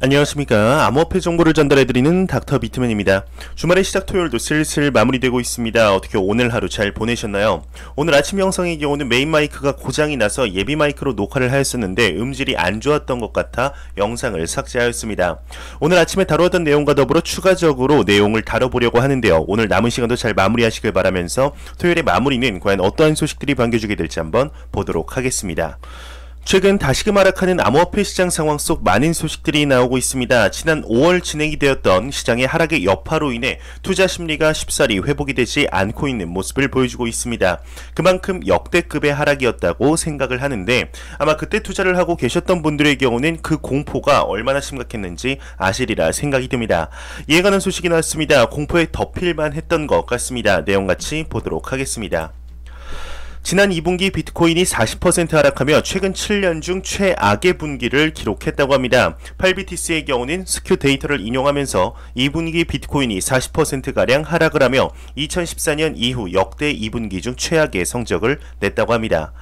안녕하십니까. 암호화폐 정보를 전달해드리는 닥터 비트맨입니다. 주말의 시작 토요일도 슬슬 마무리되고 있습니다. 어떻게 오늘 하루 잘 보내셨나요? 오늘 아침 영상의 경우는 메인 마이크가 고장이 나서 예비 마이크로 녹화를 하였었는데 음질이 안 좋았던 것 같아 영상을 삭제하였습니다. 오늘 아침에 다루었던 내용과 더불어 추가적으로 내용을 다뤄보려고 하는데요. 오늘 남은 시간도 잘 마무리하시길 바라면서 토요일의 마무리는 과연 어떠한 소식들이 반겨주게 될지 한번 보도록 하겠습니다. 최근 다시금 하락하는 암호화폐 시장 상황 속 많은 소식들이 나오고 있습니다. 지난 5월 진행이 되었던 시장의 하락의 여파로 인해 투자 심리가 쉽사리 회복이 되지 않고 있는 모습을 보여주고 있습니다. 그만큼 역대급의 하락이었다고 생각을 하는데 아마 그때 투자를 하고 계셨던 분들의 경우는 그 공포가 얼마나 심각했는지 아시리라 생각이 듭니다. 이에 관한 소식이 나왔습니다. 공포에 덮일만 했던 것 같습니다. 내용 같이 보도록 하겠습니다. 지난 2분기 비트코인이 40% 하락하며 최근 7년 중 최악의 분기를 기록했다고 합니다. 8BTC의 경우는 스큐 데이터를 인용하면서 2분기 비트코인이 40%가량 하락을 하며 2014년 이후 역대 2분기 중 최악의 성적을 냈다고 합니다.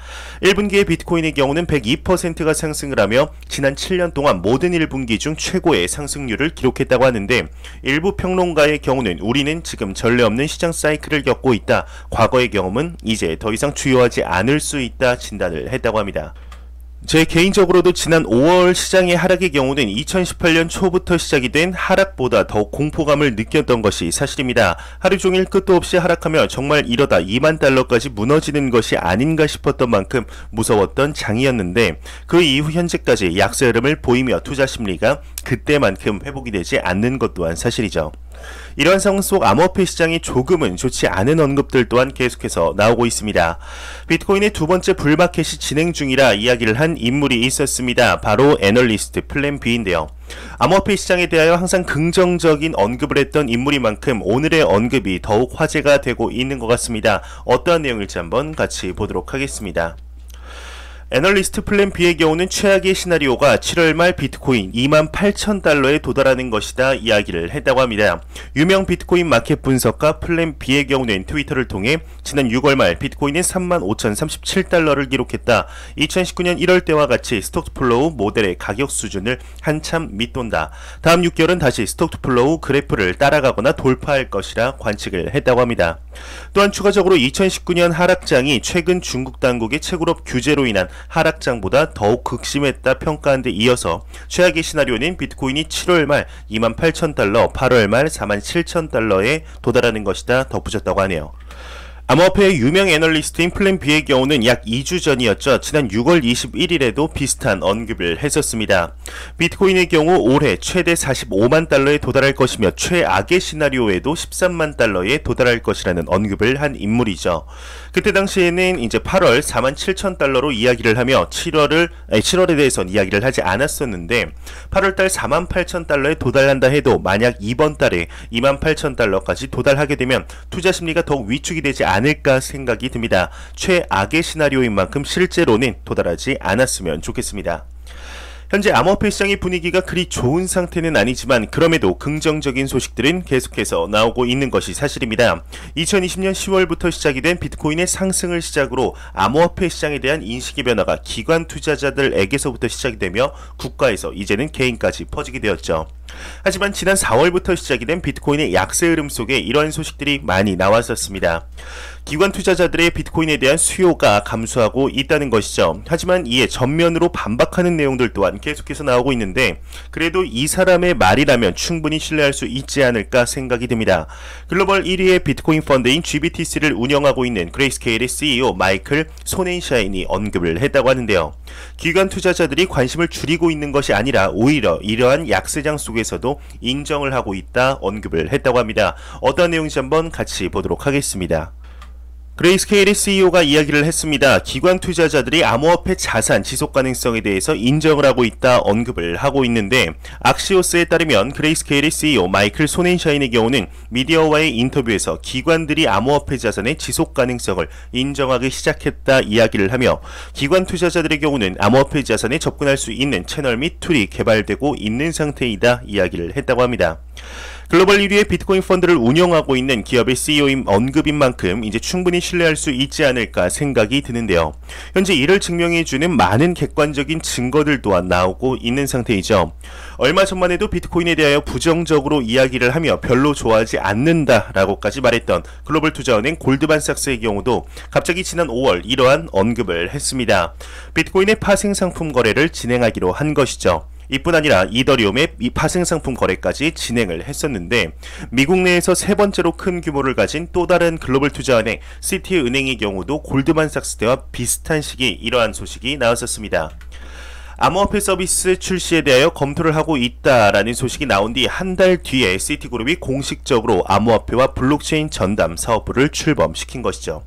1분기의 비트코인의 경우는 102%가 상승을 하며 지난 7년 동안 모든 1분기 중 최고의 상승률을 기록했다고 하는데 일부 평론가의 경우는 우리는 지금 전례 없는 시장 사이클을 겪고 있다. 과거의 경험은 이제 더 이상 주요하지 않을 수 있다 진단을 했다고 합니다. 제 개인적으로도 지난 5월 시장의 하락의 경우는 2018년 초부터 시작이 된 하락보다 더욱 공포감을 느꼈던 것이 사실입니다. 하루 종일 끝도 없이 하락하며 정말 이러다 2만 달러까지 무너지는 것이 아닌가 싶었던 만큼 무서웠던 장이었는데 그 이후 현재까지 약세 흐름을 보이며 투자 심리가 그때만큼 회복이 되지 않는 것 또한 사실이죠. 이러한 상황 속 암호화폐 시장이 조금은 좋지 않은 언급들 또한 계속해서 나오고 있습니다. 비트코인의 두 번째 불마켓이 진행 중이라 이야기를 한 인물이 있었습니다. 바로 애널리스트 플랜 B인데요. 암호화폐 시장에 대하여 항상 긍정적인 언급을 했던 인물인 만큼 오늘의 언급이 더욱 화제가 되고 있는 것 같습니다. 어떠한 내용일지 한번 같이 보도록 하겠습니다. 애널리스트 플랜 B의 경우는 최악의 시나리오가 7월 말 비트코인 28,000달러에 도달하는 것이다 이야기를 했다고 합니다. 유명 비트코인 마켓 분석가 플랜 B의 경우는 트위터를 통해 지난 6월 말 비트코인은 35,037달러를 기록했다. 2019년 1월 때와 같이 스톡플로우 모델의 가격 수준을 한참 밑돈다. 다음 6개월은 다시 스톡플로우 그래프를 따라가거나 돌파할 것이라 관측을 했다고 합니다. 또한 추가적으로 2019년 하락장이 최근 중국 당국의 채굴업 규제로 인한 하락장보다 더욱 극심했다 평가한 데 이어서 최악의 시나리오는 비트코인이 7월 말 28,000달러, 8월 말 47,000달러에 도달하는 것이다 덧붙였다고 하네요. 암호화폐의 유명 애널리스트인 플랜 B의 경우는 약 2주 전이었죠. 지난 6월 21일에도 비슷한 언급을 했었습니다. 비트코인의 경우 올해 최대 45만 달러에 도달할 것이며 최악의 시나리오에도 13만 달러에 도달할 것이라는 언급을 한 인물이죠. 그때 당시에는 이제 8월 47,000달러로 이야기를 하며 7월에 대해서는 이야기를 하지 않았었는데 8월달 48,000달러에 도달한다 해도 만약 이번 달에 28,000달러까지 도달하게 되면 투자 심리가 더욱 위축이 되지 않을까 생각이 듭니다. 최악의 시나리오인 만큼 실제로는 도달하지 않았으면 좋겠습니다. 현재 암호화폐 시장의 분위기가 그리 좋은 상태는 아니지만 그럼에도 긍정적인 소식들은 계속해서 나오고 있는 것이 사실입니다. 2020년 10월부터 시작이 된 비트코인의 상승을 시작으로 암호화폐 시장에 대한 인식의 변화가 기관 투자자들에게서부터 시작이 되며 국가에서 이제는 개인까지 퍼지게 되었죠. 하지만 지난 4월부터 시작이 된 비트코인의 약세 흐름 속에 이러한 소식들이 많이 나왔었습니다. 기관 투자자들의 비트코인에 대한 수요가 감소하고 있다는 것이죠. 하지만 이에 전면으로 반박하는 내용들 또한 계속해서 나오고 있는데 그래도 이 사람의 말이라면 충분히 신뢰할 수 있지 않을까 생각이 듭니다. 글로벌 1위의 비트코인 펀드인 GBTC를 운영하고 있는 그레이스케일의 CEO 마이클 소넨샤인이 언급을 했다고 하는데요. 기관 투자자들이 관심을 줄이고 있는 것이 아니라 오히려 이러한 약세장 속에서도 인정을 하고 있다 언급을 했다고 합니다. 어떤 내용인지 한번 같이 보도록 하겠습니다. 그레이스케일의 CEO가 이야기를 했습니다. 기관 투자자들이 암호화폐 자산 지속 가능성에 대해서 인정을 하고 있다 언급을 하고 있는데 악시오스에 따르면 그레이스케일의 CEO 마이클 소넨샤인의 경우는 미디어와의 인터뷰에서 기관들이 암호화폐 자산의 지속 가능성을 인정하기 시작했다 이야기를 하며 기관 투자자들의 경우는 암호화폐 자산에 접근할 수 있는 채널 및 툴이 개발되고 있는 상태이다 이야기를 했다고 합니다. 글로벌 1위의 비트코인 펀드를 운영하고 있는 기업의 CEO인 언급인 만큼 이제 충분히 신뢰할 수 있지 않을까 생각이 드는데요. 현재 이를 증명해주는 많은 객관적인 증거들 또한 나오고 있는 상태이죠. 얼마 전만 해도 비트코인에 대하여 부정적으로 이야기를 하며 별로 좋아하지 않는다라고까지 말했던 글로벌 투자은행 골드만삭스의 경우도 갑자기 지난 5월 이러한 언급을 했습니다. 비트코인의 파생 상품 거래를 진행하기로 한 것이죠. 이뿐 아니라 이더리움의 이 파생 상품 거래까지 진행을 했었는데 미국 내에서 세 번째로 큰 규모를 가진 또 다른 글로벌 투자은행 시티은행의 경우도 골드만삭스 때와 비슷한 시기 이러한 소식이 나왔었습니다. 암호화폐 서비스 출시에 대하여 검토를 하고 있다라는 소식이 나온 뒤 한 달 뒤에 시티그룹이 공식적으로 암호화폐와 블록체인 전담 사업부를 출범시킨 것이죠.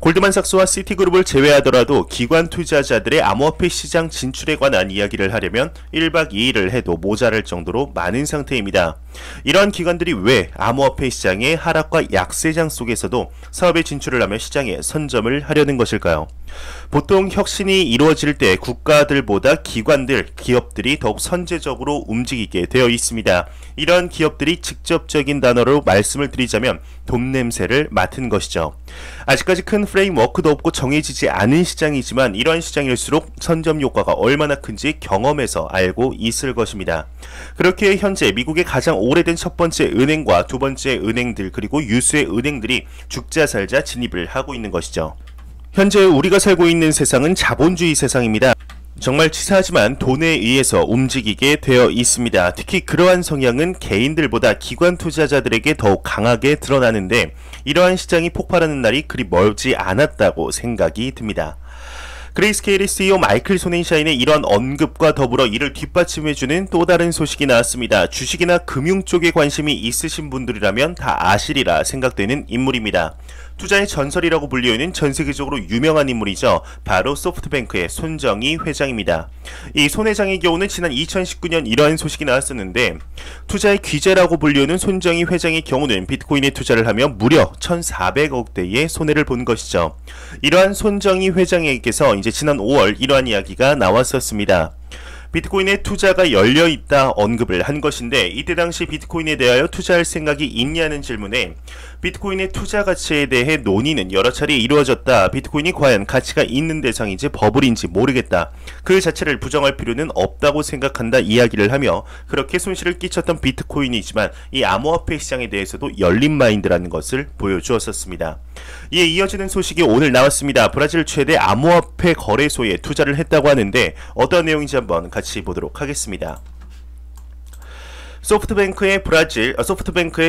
골드만삭스와 시티그룹을 제외하더라도 기관 투자자들의 암호화폐 시장 진출에 관한 이야기를 하려면 1박 2일을 해도 모자랄 정도로 많은 상태입니다. 이러한 기관들이 왜 암호화폐 시장의 하락과 약세장 속에서도 사업에 진출을 하며 시장에 선점을 하려는 것일까요? 보통 혁신이 이루어질 때 국가들보다 기관들, 기업들이 더욱 선제적으로 움직이게 되어 있습니다. 이러한 기업들이 직접적인 단어로 말씀을 드리자면 돈 냄새를 맡은 것이죠. 아직까지 큰 프레임워크도 없고 정해지지 않은 시장이지만 이러한 시장일수록 선점 효과가 얼마나 큰지 경험해서 알고 있을 것입니다. 그렇게 현재 미국의 가장 오래된 첫 번째 은행과 두 번째 은행들 그리고 유수의 은행들이 죽자 살자 진입을 하고 있는 것이죠. 현재 우리가 살고 있는 세상은 자본주의 세상입니다. 정말 치사하지만 돈에 의해서 움직이게 되어 있습니다. 특히 그러한 성향은 개인들보다 기관 투자자들에게 더욱 강하게 드러나는데 이러한 시장이 폭발하는 날이 그리 멀지 않았다고 생각이 듭니다. 그레이스케일의 CEO 마이클 소넨샤인의 이런 언급과 더불어 이를 뒷받침해주는 또 다른 소식이 나왔습니다. 주식이나 금융 쪽에 관심이 있으신 분들이라면 다 아시리라 생각되는 인물입니다. 투자의 전설이라고 불리우는 전세계적으로 유명한 인물이죠. 바로 소프트뱅크의 손정희 회장입니다. 이 손 회장의 경우는 지난 2019년 이러한 소식이 나왔었는데 투자의 귀재라고 불리우는 손정희 회장의 경우는 비트코인에 투자를 하며 무려 1,400억대의 손해를 본 것이죠. 이러한 손정희 회장에게서 이제 지난 5월 이러한 이야기가 나왔었습니다. 비트코인에 투자가 열려있다 언급을 한 것인데 이때 당시 비트코인에 대하여 투자할 생각이 있냐는 질문에 비트코인의 투자 가치에 대해 논의는 여러 차례 이루어졌다. 비트코인이 과연 가치가 있는 대상인지 버블인지 모르겠다. 그 자체를 부정할 필요는 없다고 생각한다 이야기를 하며 그렇게 손실을 끼쳤던 비트코인이지만 이 암호화폐 시장에 대해서도 열린 마인드라는 것을 보여주었었습니다. 이에 이어지는 소식이 오늘 나왔습니다. 브라질 최대 암호화폐 거래소에 투자를 했다고 하는데 어떤 내용인지 한번 같이 보도록 하겠습니다. 소프트뱅크의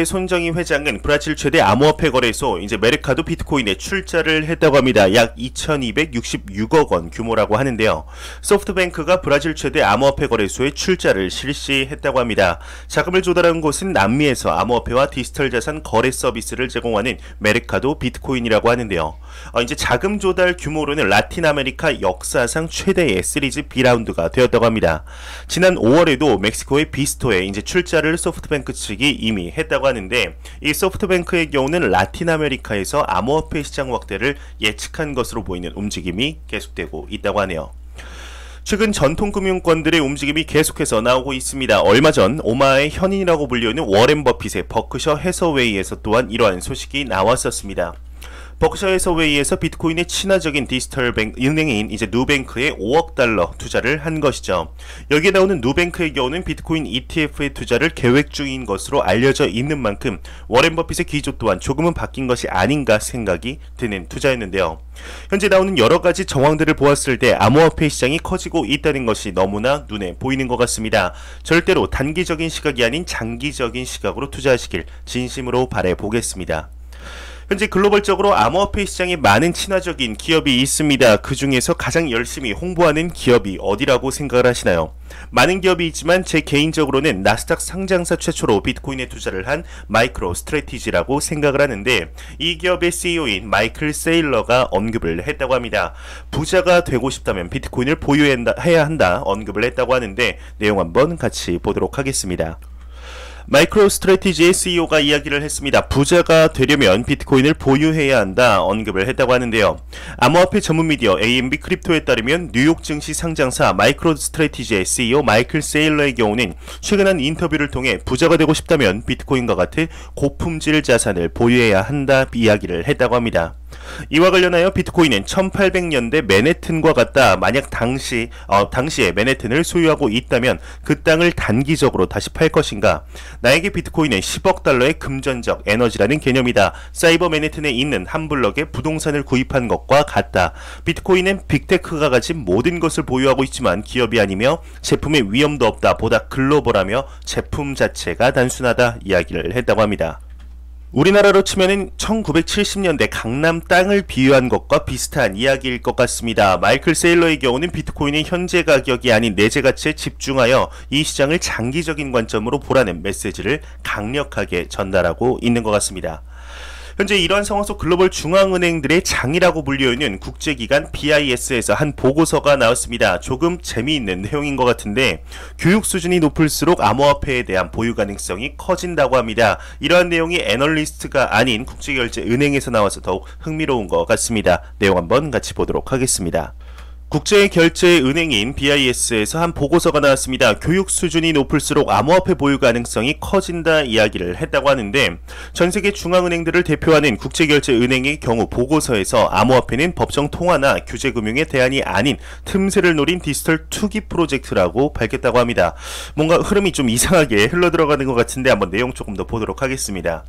손정희 회장은 브라질 최대 암호화폐 거래소 이제 메르카도 비트코인에 출자를 했다고 합니다. 약 2,266억 원 규모라고 하는데요. 소프트뱅크가 브라질 최대 암호화폐 거래소에 출자를 실시했다고 합니다. 자금을 조달한 곳은 남미에서 암호화폐와 디지털 자산 거래 서비스를 제공하는 메르카도 비트코인이라고 하는데요. 이제 자금 조달 규모로는 라틴 아메리카 역사상 최대의 시리즈 B라운드가 되었다고 합니다. 지난 5월에도 멕시코의 비스토에 이제 출자를 소프트뱅크 측이 이미 했다고 하는데 이 소프트뱅크의 경우는 라틴 아메리카에서 암호화폐 시장 확대를 예측한 것으로 보이는 움직임이 계속되고 있다고 하네요. 최근 전통금융권들의 움직임이 계속해서 나오고 있습니다. 얼마 전 오마의 현인이라고 불리우는 워렌 버핏의 버크셔 해서웨이에서 또한 이러한 소식이 나왔었습니다. 버크셔 해서웨이에서 비트코인의 친화적인 디지털 은행인 이제 누뱅크에 5억 달러 투자를 한 것이죠. 여기에 나오는 누뱅크의 경우는 비트코인 ETF에 투자를 계획 중인 것으로 알려져 있는 만큼 워렌 버핏의 기조 또한 조금은 바뀐 것이 아닌가 생각이 드는 투자였는데요. 현재 나오는 여러가지 정황들을 보았을 때 암호화폐 시장이 커지고 있다는 것이 너무나 눈에 보이는 것 같습니다. 절대로 단기적인 시각이 아닌 장기적인 시각으로 투자하시길 진심으로 바라보겠습니다. 현재 글로벌적으로 암호화폐 시장에 많은 친화적인 기업이 있습니다. 그 중에서 가장 열심히 홍보하는 기업이 어디라고 생각을 하시나요? 많은 기업이 있지만 제 개인적으로는 나스닥 상장사 최초로 비트코인에 투자를 한 마이크로 스트래티지라고 생각을 하는데 이 기업의 CEO인 마이클 세일러가 언급을 했다고 합니다. 부자가 되고 싶다면 비트코인을 보유해야 한다 언급을 했다고 하는데 내용 한번 같이 보도록 하겠습니다. 마이크로 스트래티지의 CEO가 이야기를 했습니다. 부자가 되려면 비트코인을 보유해야 한다 언급을 했다고 하는데요. 암호화폐 전문 미디어 AMB 크립토에 따르면 뉴욕 증시 상장사 마이크로 스트래티지의 CEO 마이클 세일러의 경우는 최근 한 인터뷰를 통해 부자가 되고 싶다면 비트코인과 같은 고품질 자산을 보유해야 한다 이야기를 했다고 합니다. 이와 관련하여 비트코인은 1800년대 맨해튼과 같다. 만약 당시에 맨해튼을 소유하고 있다면 그 땅을 단기적으로 다시 팔 것인가? 나에게 비트코인은 10억 달러의 금전적 에너지라는 개념이다. 사이버 맨해튼에 있는 한 블럭의 부동산을 구입한 것과 같다. 비트코인은 빅테크가 가진 모든 것을 보유하고 있지만 기업이 아니며 제품의 위험도 없다. 보다 글로벌하며 제품 자체가 단순하다 이야기를 했다고 합니다. 우리나라로 치면은 1970년대 강남 땅을 비유한 것과 비슷한 이야기일 것 같습니다. 마이클 세일러의 경우는 비트코인의 현재 가격이 아닌 내재 가치에 집중하여 이 시장을 장기적인 관점으로 보라는 메시지를 강력하게 전달하고 있는 것 같습니다. 현재 이러한 상황 속 글로벌 중앙은행들의 장이라고 불리우는 국제기관 BIS에서 한 보고서가 나왔습니다. 조금 재미있는 내용인 것 같은데 교육 수준이 높을수록 암호화폐에 대한 보유 가능성이 커진다고 합니다. 이러한 내용이 애널리스트가 아닌 국제결제은행에서 나와서 더욱 흥미로운 것 같습니다. 내용 한번 같이 보도록 하겠습니다. 국제결제은행인 BIS에서 한 보고서가 나왔습니다. 교육 수준이 높을수록 암호화폐 보유 가능성이 커진다 이야기를 했다고 하는데 전세계 중앙은행들을 대표하는 국제결제은행의 경우 보고서에서 암호화폐는 법정 통화나 규제금융의 대안이 아닌 틈새를 노린 디지털 투기 프로젝트라고 밝혔다고 합니다. 뭔가 흐름이 좀 이상하게 흘러들어가는 것 같은데 한번 내용 조금 더 보도록 하겠습니다.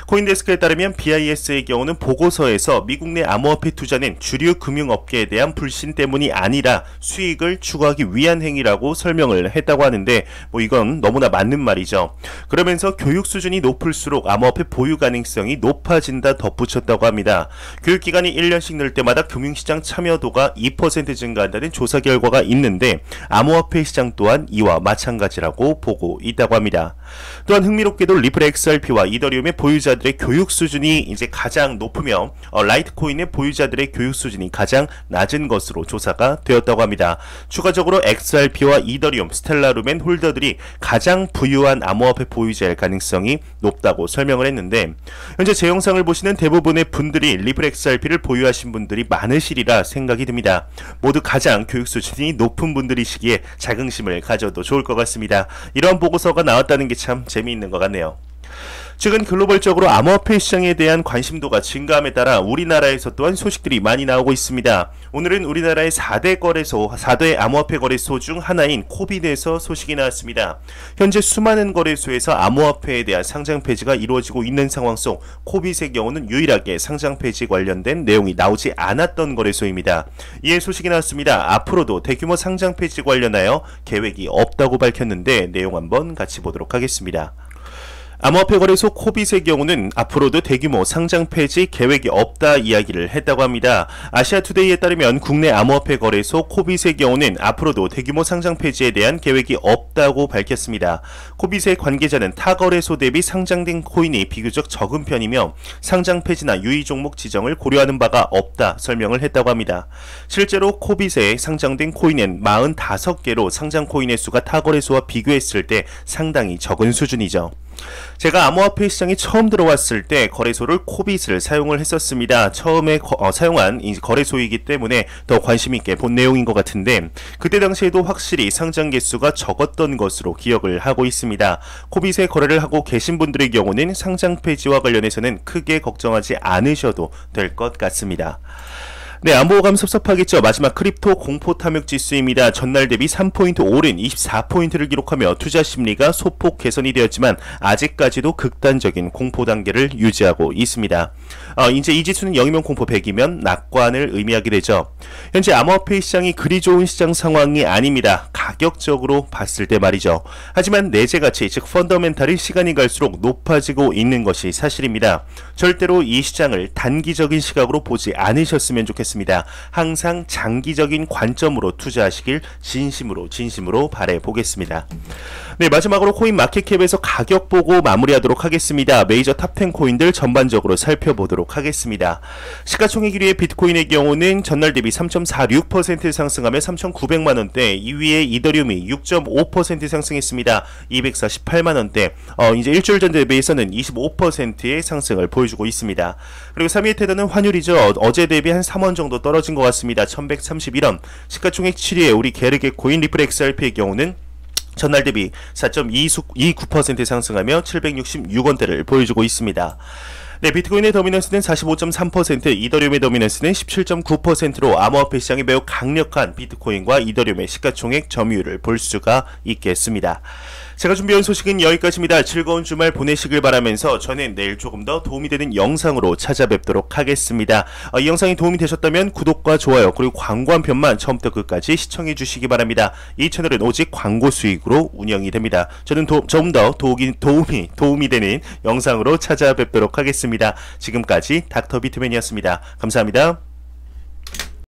코인데스크에 따르면 BIS의 경우는 보고서에서 미국 내 암호화폐 투자는 주류 금융업계에 대한 불신 때문이 아니라 수익을 추구하기 위한 행위라고 설명을 했다고 하는데 이건 너무나 맞는 말이죠. 그러면서 교육 수준이 높을수록 암호화폐 보유 가능성이 높아진다 덧붙였다고 합니다. 교육기간이 1년씩 늘 때마다 금융시장 참여도가 2% 증가한다는 조사 결과가 있는데 암호화폐 시장 또한 이와 마찬가지라고 보고 있다고 합니다. 또한 흥미롭게도 리플 XRP와 이더리움의 보유자들의 교육 수준이 이제 가장 높으며 라이트코인의 보유자들의 교육 수준이 가장 낮은 것으로 조사가 되었다고 합니다. 추가적으로 XRP와 이더리움, 스텔라룸엔 홀더들이 가장 부유한 암호화폐 보유자일 가능성이 높다고 설명을 했는데 현재 제 영상을 보시는 대부분의 분들이 리플 XRP를 보유하신 분들이 많으시리라 생각이 듭니다. 모두 가장 교육 수준이 높은 분들이시기에 자긍심을 가져도 좋을 것 같습니다. 이런 보고서가 나왔다는 게 참 재미있는 것 같네요. 최근 글로벌적으로 암호화폐 시장에 대한 관심도가 증가함에 따라 우리나라에서 또한 소식들이 많이 나오고 있습니다. 오늘은 우리나라의 4대 암호화폐 거래소 중 하나인 코빗에서 소식이 나왔습니다. 현재 수많은 거래소에서 암호화폐에 대한 상장 폐지가 이루어지고 있는 상황 속 코빗의 경우는 유일하게 상장 폐지 관련된 내용이 나오지 않았던 거래소입니다. 이에 소식이 나왔습니다. 앞으로도 대규모 상장 폐지 관련하여 계획이 없다고 밝혔는데 내용 한번 같이 보도록 하겠습니다. 암호화폐 거래소 코빗의 경우는 앞으로도 대규모 상장 폐지 계획이 없다 이야기를 했다고 합니다. 아시아투데이에 따르면 국내 암호화폐 거래소 코빗의 경우는 앞으로도 대규모 상장 폐지에 대한 계획이 없다고 밝혔습니다. 코빗의 관계자는 타 거래소 대비 상장된 코인이 비교적 적은 편이며 상장 폐지나 유의 종목 지정을 고려하는 바가 없다 설명을 했다고 합니다. 실제로 코빗에 상장된 코인은 45개로 상장 코인의 수가 타 거래소와 비교했을 때 상당히 적은 수준이죠. 제가 암호화폐 시장에 처음 들어왔을 때 거래소를 코빗을 사용을 했었습니다. 처음에 사용한 거래소이기 때문에 더 관심있게 본 내용인 것 같은데 그때 당시에도 확실히 상장 개수가 적었던 것으로 기억을 하고 있습니다. 코빗에 거래를 하고 계신 분들의 경우는 상장 폐지와 관련해서는 크게 걱정하지 않으셔도 될 것 같습니다. 네, 안보감 섭섭하겠죠. 마지막 크립토 공포 탐욕 지수입니다. 전날 대비 3포인트 오른 24포인트를 기록하며 투자 심리가 소폭 개선이 되었지만 아직까지도 극단적인 공포 단계를 유지하고 있습니다. 이제 이 지수는 0이면 공포 100이면 낙관을 의미하게 되죠. 현재 암호화폐 시장이 그리 좋은 시장 상황이 아닙니다. 가격적으로 봤을 때 말이죠. 하지만 내재 가치, 즉 펀더멘탈이 시간이 갈수록 높아지고 있는 것이 사실입니다. 절대로 이 시장을 단기적인 시각으로 보지 않으셨으면 좋겠습니다. 항상 장기적인 관점으로 투자하시길 진심으로 바라보겠습니다. 네, 마지막으로 코인 마켓캡에서 가격 보고 마무리하도록 하겠습니다. 메이저 탑10 코인들 전반적으로 살펴보도록 하겠습니다. 시가총액 1위의 비트코인의 경우는 전날 대비 3.46% 상승하며 3,900만원대, 2위의 이더리움이 6.5% 상승했습니다. 248만원대, 이제 일주일 전 대비해서는 25%의 상승을 보여주고 있습니다. 그리고 3위의 테더는 환율이죠. 어제 대비 한 3원 정도 떨어진 것 같습니다. 1131원. 시가총액 7위의 우리 게르게 코인 리플 XRP의 경우는 전날 대비 4.29% 상승하며 766원대를 보여주고 있습니다. 네, 비트코인의 도미넌스는 45.3%, 이더리움의 도미넌스는 17.9%로 암호화폐 시장이 매우 강력한 비트코인과 이더리움의 시가총액 점유율을 볼 수가 있겠습니다. 제가 준비한 소식은 여기까지입니다. 즐거운 주말 보내시길 바라면서 저는 내일 조금 더 도움이 되는 영상으로 찾아뵙도록 하겠습니다. 이 영상이 도움이 되셨다면 구독과 좋아요 그리고 광고 한 편만 처음부터 끝까지 시청해 주시기 바랍니다. 이 채널은 오직 광고 수익으로 운영이 됩니다. 저는 좀 더 도움이 되는 영상으로 찾아뵙도록 하겠습니다. 지금까지 닥터 비트맨이었습니다. 감사합니다.